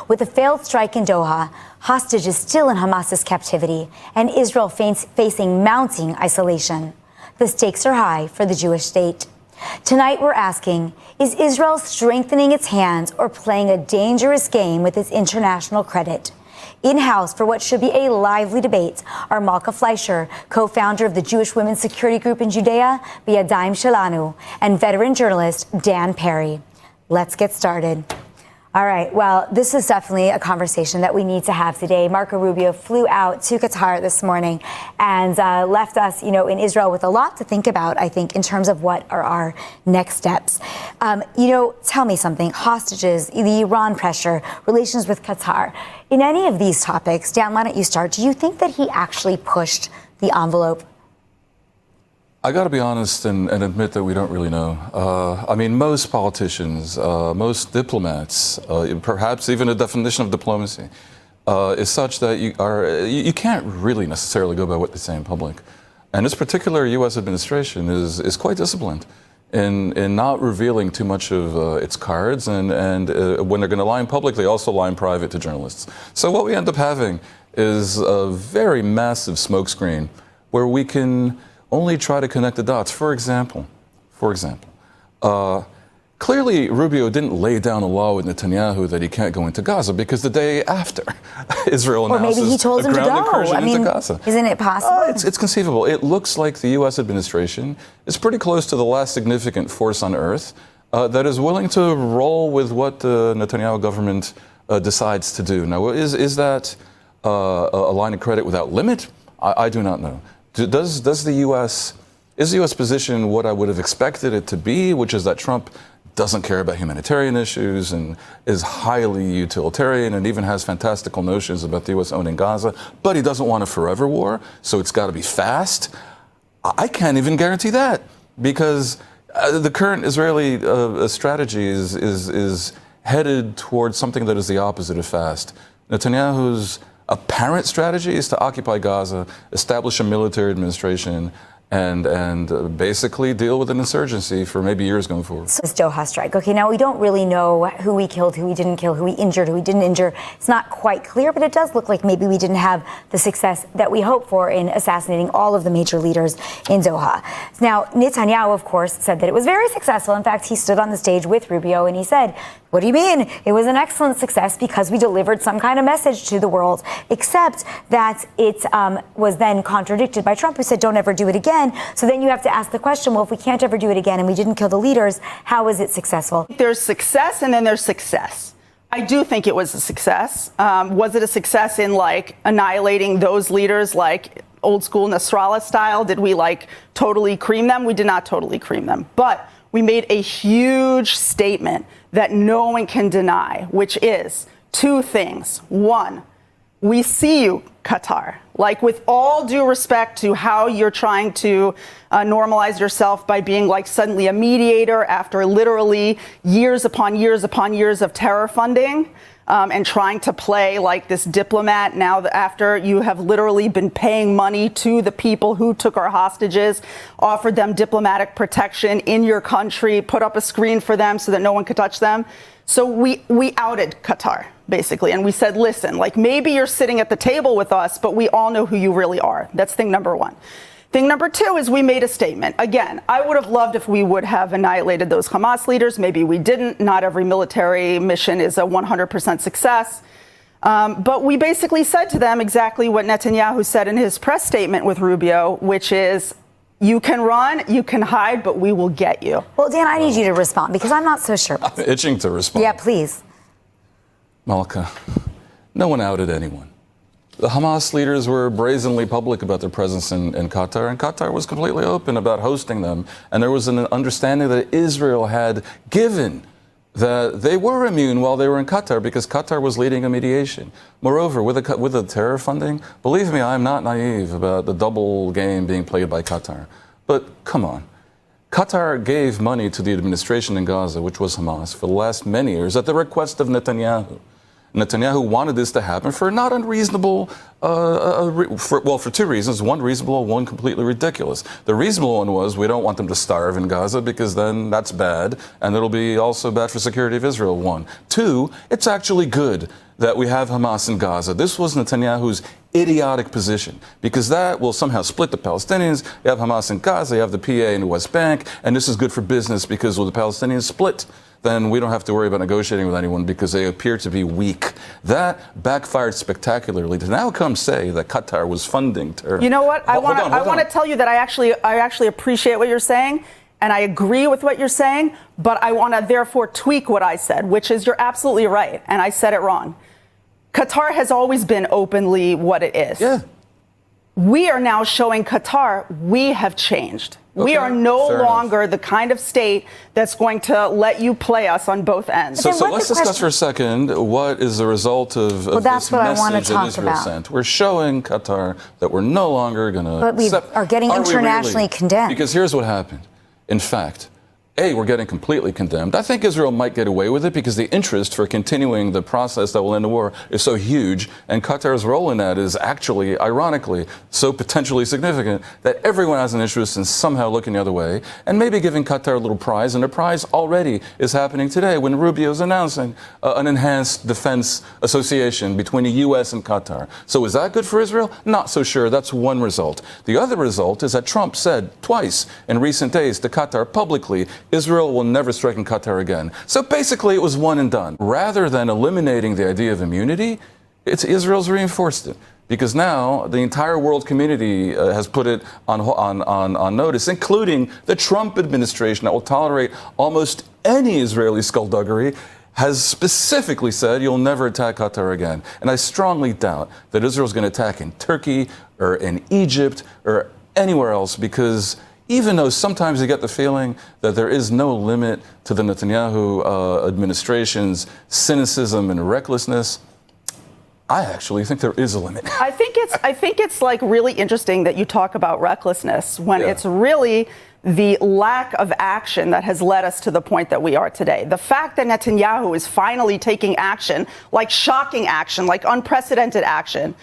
With a failed strike in Doha, hostages still in Hamas's captivity, and Israel facing mounting isolation. The stakes are high for the Jewish state. Tonight we're asking, is Israel strengthening its hands or playing a dangerous game with its international credit? In-house for what should be a lively debate are Malka Fleischer, co-founder of the Jewish Women's Security Group in Judea, B'Yadayim Shelanu, and veteran journalist Dan Perry. Let's get started. All right, well, this is definitely a conversation that we need to have today. Marco Rubio flew out to Qatar this morning and left us, in Israel with a lot to think about, I think, in terms of what are our next steps. Tell me something. Hostages, the Iran pressure, relations with Qatar. In any of these topics, Dan, why don't you start? Do you think that he actually pushed the envelope? I got to be honest and admit that we don't really know. Most politicians, most diplomats, perhaps even a definition of diplomacy, is such that you can't really necessarily go by what they say in public. And this particular U.S. administration is quite disciplined in not revealing too much of its cards, and when they're going to lie in public, they also lie in private to journalists. So what we end up having is a very massive smokescreen where we can only try to connect the dots. For example, clearly Rubio didn't lay down a law with Netanyahu that he can't go into Gaza, because the day after Israel announces or maybe he told him to go. Into Gaza. Isn't it possible? It's conceivable. It looks like the U.S. administration is pretty close to the last significant force on earth that is willing to roll with what the Netanyahu government decides to do. Now, is that a line of credit without limit? I do not know. Is the U.S. position what I would have expected it to be, which is that Trump doesn't care about humanitarian issues and is highly utilitarian and even has fantastical notions about the U.S. owning Gaza, but he doesn't want a forever war, so it's got to be fast? I can't even guarantee that, because the current Israeli strategy is headed towards something that is the opposite of fast. Netanyahu's apparent strategy is to occupy Gaza, establish a military administration, and basically deal with an insurgency for maybe years going forward. So this Doha strike. Okay, now we don't really know who he killed, who he didn't kill, who he injured, who he didn't injure. It's not quite clear, but it does look like maybe we didn't have the success that we hoped for in assassinating all of the major leaders in Doha. Now, Netanyahu, of course, said that it was very successful. In fact, he stood on the stage with Rubio and he said, "What do you mean? It was an excellent success because we delivered some kind of message to the world," except that it was then contradicted by Trump, who said, "Don't ever do it again." So then you have to ask the question, well, if we can't ever do it again and we didn't kill the leaders, how is it successful? There's success and then there's success. I do think it was a success. Was it a success in annihilating those leaders old school Nasrallah style? Did we totally cream them? We did not totally cream them. But we made a huge statement that no one can deny, which is two things. One, we see you, Qatar. With all due respect to how you're trying to normalize yourself by being suddenly a mediator after literally years upon years upon years of terror funding, and trying to play this diplomat now after you have literally been paying money to the people who took our hostages, offered them diplomatic protection in your country, put up a screen for them so that no one could touch them. So we outed Qatar, basically, and we said, listen, maybe you're sitting at the table with us, but we all know who you really are. That's thing number one. Thing number two is we made a statement. Again, I would have loved if we would have annihilated those Hamas leaders. Maybe we didn't. Not every military mission is a 100% success. But we basically said to them exactly what Netanyahu said in his press statement with Rubio, which is, you can run, you can hide, but we will get you. Well, Dan, I need you to respond because I'm not so sure. I'm itching to respond. Yeah, please. Malka, no one outed anyone. The Hamas leaders were brazenly public about their presence in Qatar, and Qatar was completely open about hosting them. And there was an understanding that Israel had given that they were immune while they were in Qatar because Qatar was leading a mediation. Moreover, with the terror funding, believe me, I'm not naive about the double game being played by Qatar. But come on. Qatar gave money to the administration in Gaza, which was Hamas, for the last many years at the request of Netanyahu. Netanyahu wanted this to happen for not unreasonable, for two reasons. One reasonable, one completely ridiculous. The reasonable one was we don't want them to starve in Gaza because then that's bad, and it'll be also bad for security of Israel, one. Two, it's actually good that we have Hamas in Gaza. This was Netanyahu's idiotic position, because that will somehow split the Palestinians. You have Hamas in Gaza, you have the PA in the West Bank, and this is good for business because with the Palestinians split, then we don't have to worry about negotiating with anyone because they appear to be weak. That backfired spectacularly. To now come say that Qatar was funding terror. You know what? I want to tell you that I actually appreciate what you're saying, and I agree with what you're saying, but I want to therefore tweak what I said, which is you're absolutely right, and I said it wrong. Qatar has always been openly what it is. Yeah. We are now showing Qatar we have changed. Okay. We are no longer the kind of state that's going to let you play us on both ends. So let's discuss for a second what is the result of this message that Israel sent. We're showing Qatar that we're no longer going to... But we are getting internationally condemned. Because here's what happened. In fact, we're getting completely condemned. I think Israel might get away with it because the interest for continuing the process that will end the war is so huge, and Qatar's role in that is actually, ironically, so potentially significant that everyone has an interest in somehow looking the other way and maybe giving Qatar a little prize, and the prize already is happening today when Rubio is announcing an enhanced defense association between the U.S. and Qatar. So is that good for Israel? Not so sure. That's one result. The other result is that Trump said twice in recent days to Qatar publicly, Israel will never strike in Qatar again. So basically, it was one and done. Rather than eliminating the idea of immunity, Israel's reinforced it. Because now the entire world community has put it on notice, including the Trump administration that will tolerate almost any Israeli skullduggery, has specifically said you'll never attack Qatar again. And I strongly doubt that Israel's going to attack in Turkey or in Egypt or anywhere else, because even though sometimes you get the feeling that there is no limit to the Netanyahu administration's cynicism and recklessness, I actually think there is a limit. I think it's like really interesting that you talk about recklessness when it's really the lack of action that has led us to the point that we are today. The fact that Netanyahu is finally taking action, like shocking action, like unprecedented action,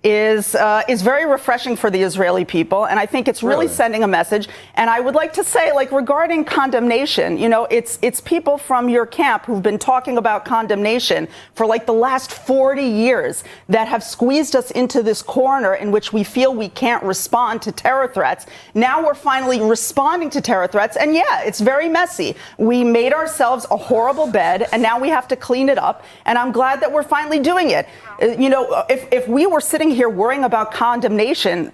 is very refreshing for the Israeli people, and I think it's really sending a message. And I would like to say, like, regarding condemnation, you know, it's people from your camp who've been talking about condemnation for like the last 40 years that have squeezed us into this corner in which we feel we can't respond to terror threats. Now we're finally responding to terror threats, and yeah, it's very messy. We made ourselves a horrible bed, and now we have to clean it up, and I'm glad that we're finally doing it. You know, if we were sitting here worrying about condemnation,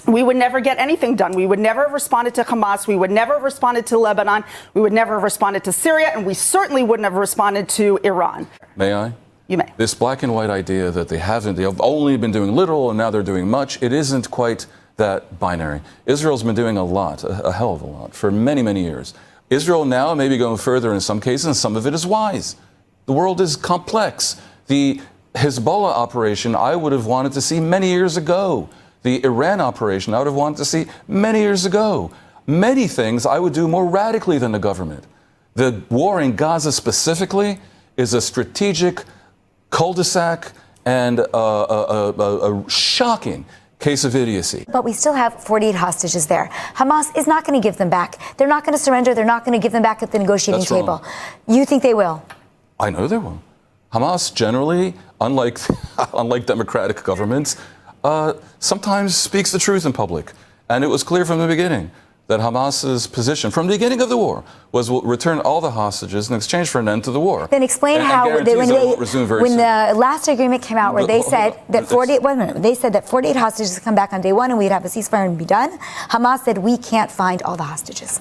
we would never get anything done. We would never have responded to Hamas. We would never have responded to Lebanon. We would never have responded to Syria. And we certainly wouldn't have responded to Iran. May I? You may. This black and white idea that they've only been doing little and now they're doing much, it isn't quite that binary. Israel's been doing a lot, a hell of a lot, for many, many years. Israel now may be going further in some cases, and some of it is wise. The world is complex. The Hezbollah operation I would have wanted to see many years ago. The Iran operation I would have wanted to see many years ago. Many things I would do more radically than the government. The war in Gaza specifically is a strategic cul-de-sac and a shocking case of idiocy. But we still have 48 hostages there. Hamas is not going to give them back. They're not going to surrender. They're not going to give them back at the negotiating table. You think they will? I know they will. Hamas generally, unlike democratic governments, sometimes speaks the truth in public. And it was clear from the beginning that Hamas's position from the beginning of the war was we'll return all the hostages in exchange for an end to the war. Then explain how when the last agreement came out where they said that 48 hostages come back on day one and we'd have a ceasefire and be done. Hamas said we can't find all the hostages.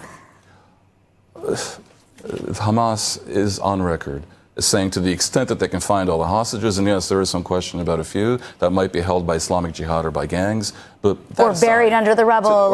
Hamas is on record saying to the extent that they can find all the hostages, and yes, there is some question about a few that might be held by Islamic Jihad or by gangs, but or buried under the rubble,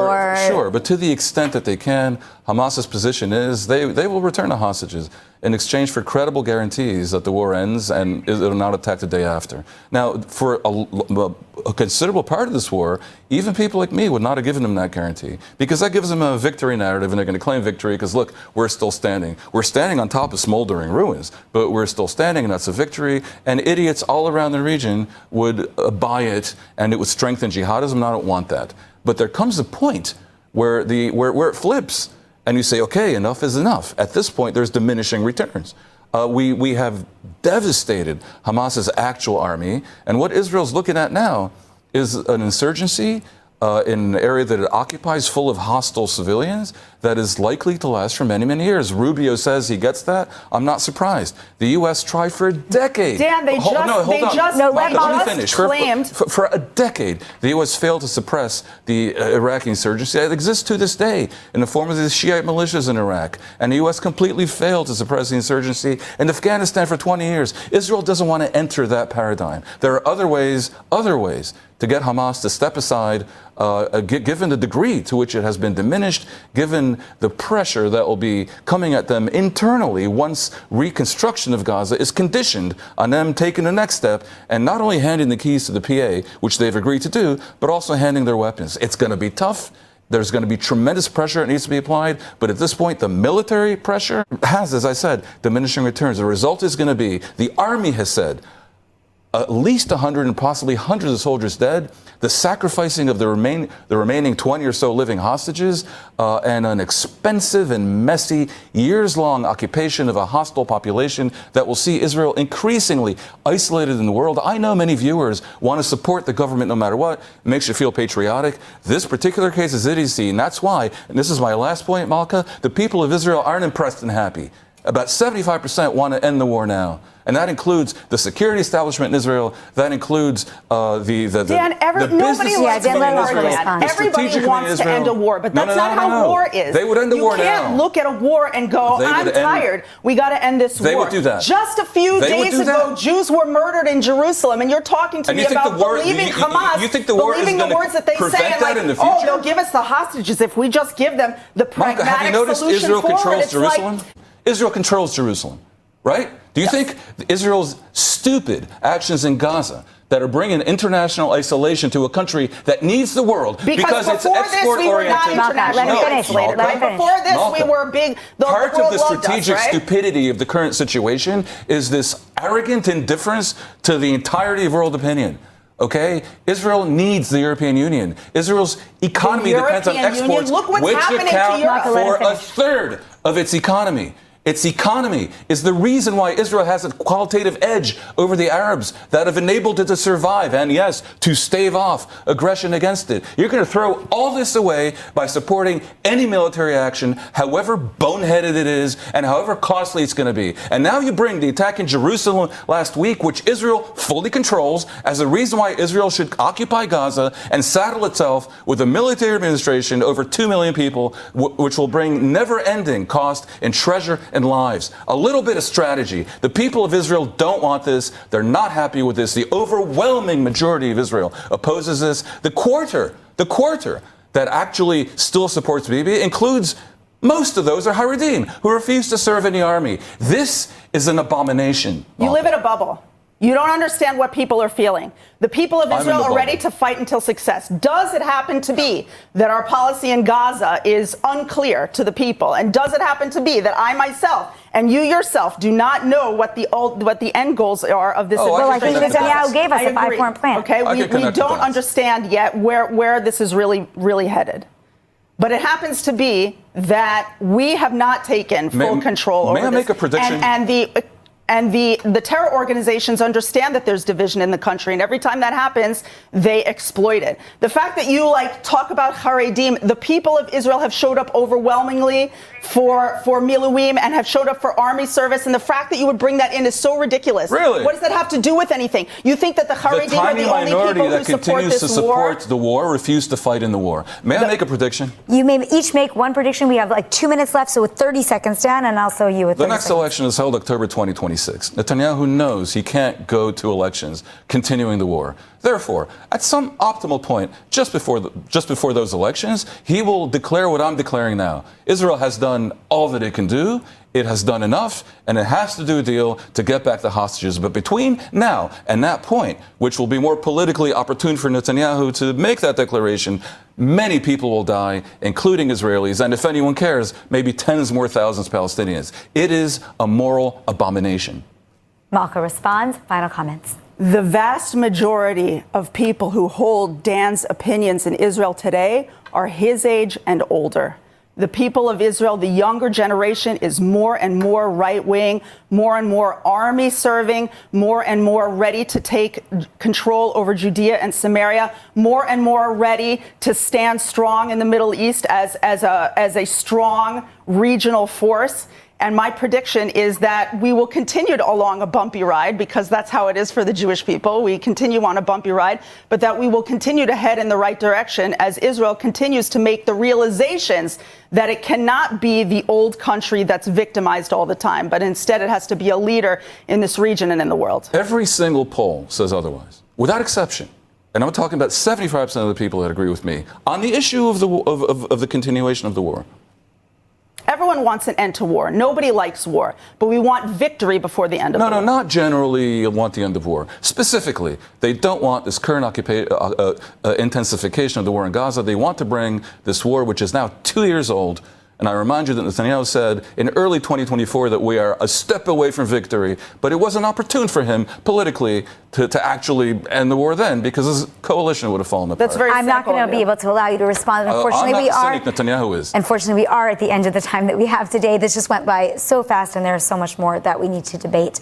sure. But to the extent that they can, Hamas's position is they will return the hostages in exchange for credible guarantees that the war ends and it will not attack the day after. Now, for a considerable part of this war, even people like me would not have given them that guarantee, because that gives them a victory narrative, and they're going to claim victory because, look, we're still standing. We're standing on top of smoldering ruins, but we're still standing, and that's a victory. And idiots all around the region would buy it, and it would strengthen jihadism, and I don't want that. But there comes a point where it flips. And you say, okay, enough is enough. At this point, there's diminishing returns. We have devastated Hamas's actual army. And what Israel's looking at now is an insurgency in an area that it occupies full of hostile civilians that is likely to last for many, many years. Rubio says he gets that. I'm not surprised. The U.S. tried for a decade. Dan, they hold just finish. claimed. For a decade, the U.S. failed to suppress the Iraqi insurgency that exists to this day in the form of the Shiite militias in Iraq. And the U.S. completely failed to suppress the insurgency in Afghanistan for 20 years. Israel doesn't want to enter that paradigm. There are other ways to get Hamas to step aside, given the degree to which it has been diminished, given the pressure that will be coming at them internally once reconstruction of Gaza is conditioned on them taking the next step and not only handing the keys to the PA, which they've agreed to do, but also handing their weapons. It's going to be tough. There's going to be tremendous pressure that needs to be applied. But at this point, the military pressure has, as I said, diminishing returns. The result is going to be, the army has said, at least 100 and possibly hundreds of soldiers dead, the sacrificing of the remaining 20 or so living hostages, and an expensive and messy years-long occupation of a hostile population that will see Israel increasingly isolated in the world. I know many viewers want to support the government no matter what. It makes you feel patriotic. This particular case is idiocy, and that's why, and this is my last point, Malka, the people of Israel aren't impressed and happy. About 75% want to end the war now. And that includes the security establishment in Israel. That includes the nobody likes to end a war. Everybody wants to end a war, but that's not how war is. They would end the war now. You can't look at a war and go, I'm tired. We got to end this war. They would do that. Just a few days ago, Jews were murdered in Jerusalem, and you're talking to me about believing Hamas, you think the war believing is the words that they say, and like, oh, they'll give us the hostages if we just give them the pragmatic solution forward. It's like Israel controls Jerusalem, right? Do you think Israel's stupid actions in Gaza that are bringing international isolation to a country that needs the world because it's export-oriented? Before this, we were big. Part of the strategic stupidity of the current situation is this arrogant indifference to the entirety of world opinion. Okay? Israel needs the European Union. Israel's economy depends on exports, which account for a third of its economy. Its economy is the reason why Israel has a qualitative edge over the Arabs that have enabled it to survive and, yes, to stave off aggression against it. You're going to throw all this away by supporting any military action, however boneheaded it is and however costly it's going to be. And now you bring the attack in Jerusalem last week, which Israel fully controls, as a reason why Israel should occupy Gaza and saddle itself with a military administration, over 2 million people, which will bring never-ending cost in treasure and lives. A little bit of strategy. The people of Israel don't want this. They're not happy with this. The overwhelming majority of Israel opposes this. The quarter that actually still supports Bibi includes most of those are Haredim who refuse to serve in the army. This is an abomination. You live in a bubble. You don't understand what people are feeling. The people of Israel are ready to fight until success. Does it happen to be that our policy in Gaza is unclear to the people? And does it happen to be that I myself and you yourself do not know what the end goals are of this administration? Well, I think Netanyahu gave us a 5-point plan. Okay, we don't understand yet where this is really headed. But it happens to be that we have not taken full control over this. May I make a prediction? And the terror organizations understand that there's division in the country, and every time that happens, they exploit it. The fact that you talk about Haredim, the people of Israel have showed up overwhelmingly for Miluim and have showed up for army service, and the fact that you would bring that in is so ridiculous. Really? What does that have to do with anything? You think that the Haredim are the only people who support this war? The tiny minority that continues to support the war refuse to fight in the war. May I make a prediction? You may each make one prediction. We have 2 minutes left, so with 30 seconds, Dan, and also you with 30 seconds. The next election is held October 2026. 2026. Netanyahu knows he can't go to elections continuing the war. Therefore, at some optimal point, just before those elections, he will declare what I'm declaring now. Israel has done all that it can do. It has done enough, and it has to do a deal to get back the hostages. But between now and that point, which will be more politically opportune for Netanyahu to make that declaration, many people will die, including Israelis, and if anyone cares, maybe tens more thousands of Palestinians. It is a moral abomination. Malka responds. Final comments. The vast majority of people who hold Dan's opinions in Israel today are his age and older. The people of Israel, the younger generation, is more and more right-wing, more and more army serving, more and more ready to take control over Judea and Samaria, more and more ready to stand strong in the Middle East as a strong regional force. And my prediction is that we will continue along a bumpy ride, because that's how it is for the Jewish people. We continue on a bumpy ride, but that we will continue to head in the right direction as Israel continues to make the realizations that it cannot be the old country that's victimized all the time, but instead it has to be a leader in this region and in the world. Every single poll says otherwise, without exception. And I'm talking about 75% of the people that agree with me on the issue of the continuation of the war. Everyone wants an end to war. Nobody likes war, but we want victory before the end of the war. No, not generally want the end of war. Specifically, they don't want this current intensification of the war in Gaza. They want to bring this war, which is now 2 years old. And I remind you that Netanyahu said in early 2024 that we are a step away from victory, but it wasn't opportune for him politically to actually end the war then, because his coalition would have fallen apart. That's very I'm not going to be able to allow you to respond. Unfortunately, I'm not the cynic Netanyahu is. Unfortunately, we are at the end of the time that we have today. This just went by so fast, and there is so much more that we need to debate.